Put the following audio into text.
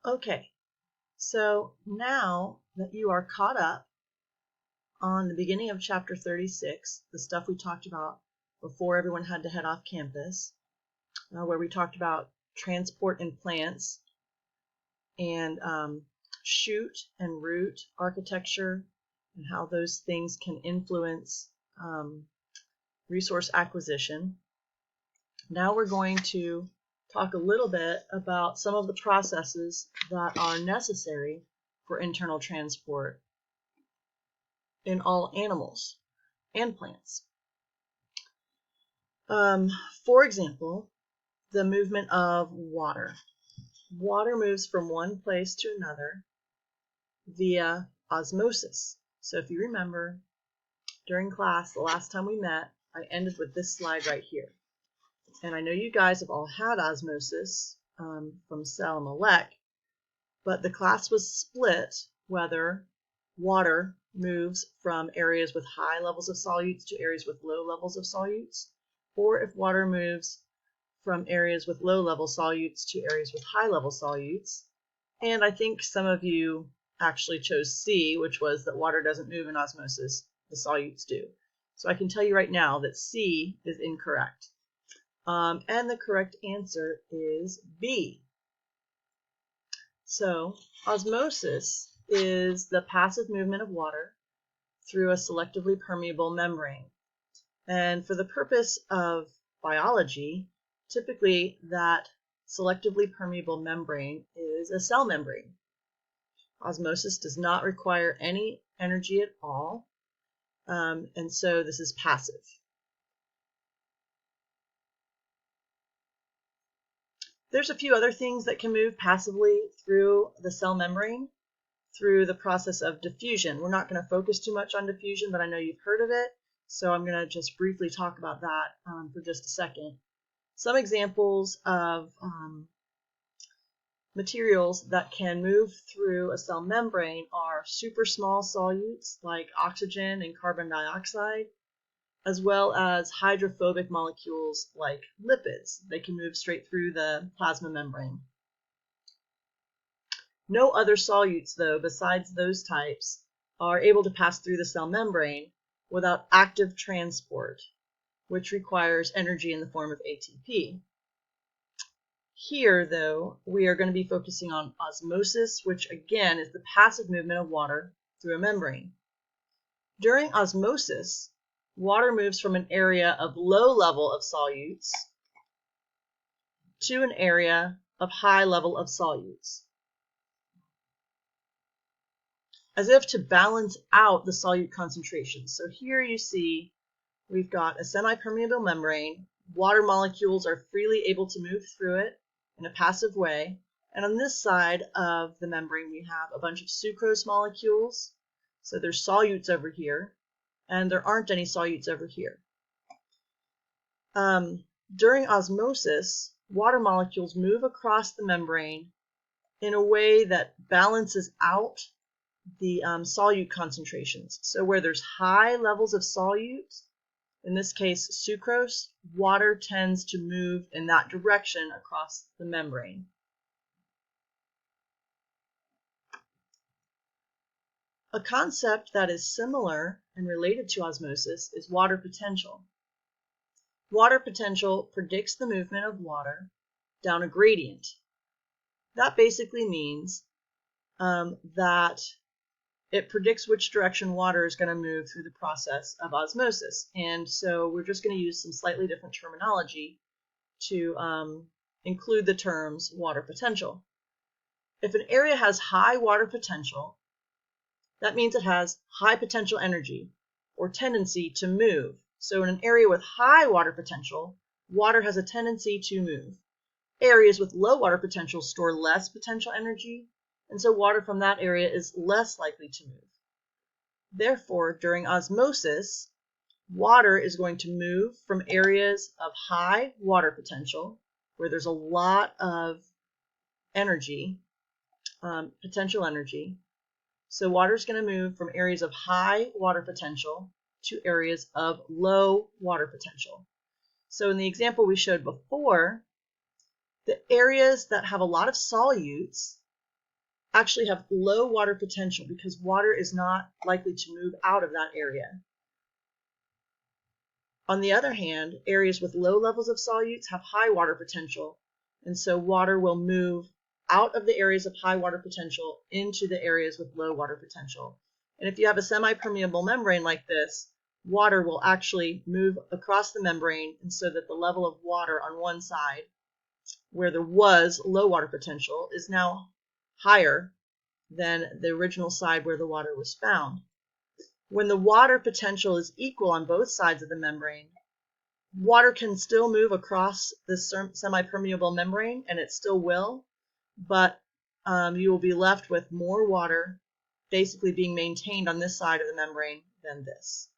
Okay, so now that you are caught up on the beginning of chapter 36, the stuff we talked about before everyone had to head off campus, where we talked about transport in plants and shoot and root architecture and how those things can influence resource acquisition. Now we're going to talk a little bit about some of the processes that are necessary for internal transport in all animals and plants. For example, the movement of water. Water moves from one place to another via osmosis. So if you remember, during class, the last time we met, I ended with this slide right here. And I know you guys have all had osmosis from cell and elect, but the class was split whether water moves from areas with high levels of solutes to areas with low levels of solutes, or if water moves from areas with low level solutes to areas with high level solutes. And I think some of you actually chose C, which was that water doesn't move in osmosis, the solutes do. So I can tell you right now that C is incorrect. And the correct answer is B. So osmosis is the passive movement of water through a selectively permeable membrane. And for the purpose of biology, typically that selectively permeable membrane is a cell membrane. Osmosis does not require any energy at all, and so this is passive. There's a few other things that can move passively through the cell membrane through the process of diffusion. We're not going to focus too much on diffusion, but I know you've heard of it, so I'm going to just briefly talk about that for just a second. Some examples of materials that can move through a cell membrane are super small solutes like oxygen and carbon dioxide, as well as hydrophobic molecules like lipids. They can move straight through the plasma membrane. No other solutes, though, besides those types, are able to pass through the cell membrane without active transport, which requires energy in the form of ATP. Here, though, we are going to be focusing on osmosis, which again is the passive movement of water through a membrane. During osmosis, water moves from an area of low level of solutes to an area of high level of solutes, as if to balance out the solute concentrations. So here you see we've got a semi-permeable membrane. Water molecules are freely able to move through it in a passive way. And on this side of the membrane, we have a bunch of sucrose molecules. So there's solutes over here, and there aren't any solutes over here. During osmosis, water molecules move across the membrane in a way that balances out the solute concentrations. So where there's high levels of solutes, in this case sucrose, water tends to move in that direction across the membrane. A concept that is similar and related to osmosis is water potential. Water potential predicts the movement of water down a gradient. That basically means that it predicts which direction water is going to move through the process of osmosis. And so we're just going to use some slightly different terminology to include the terms water potential. If an area has high water potential, that means it has high potential energy or tendency to move. So in an area with high water potential, water has a tendency to move. Areas with low water potential store less potential energy, and so water from that area is less likely to move. Therefore, during osmosis, water is going to move from areas of high water potential, where there's a lot of energy, potential energy. So water is going to move from areas of high water potential to areas of low water potential. So in the example we showed before, the areas that have a lot of solutes actually have low water potential because water is not likely to move out of that area. On the other hand, areas with low levels of solutes have high water potential, and so water will move out of the areas of high water potential into the areas with low water potential. And if you have a semi-permeable membrane like this, water will actually move across the membrane, and so that the level of water on one side, where there was low water potential, is now higher than the original side where the water was found. When the water potential is equal on both sides of the membrane, water can still move across the semi-permeable membrane, and it still will, but you will be left with more water basically being maintained on this side of the membrane than this.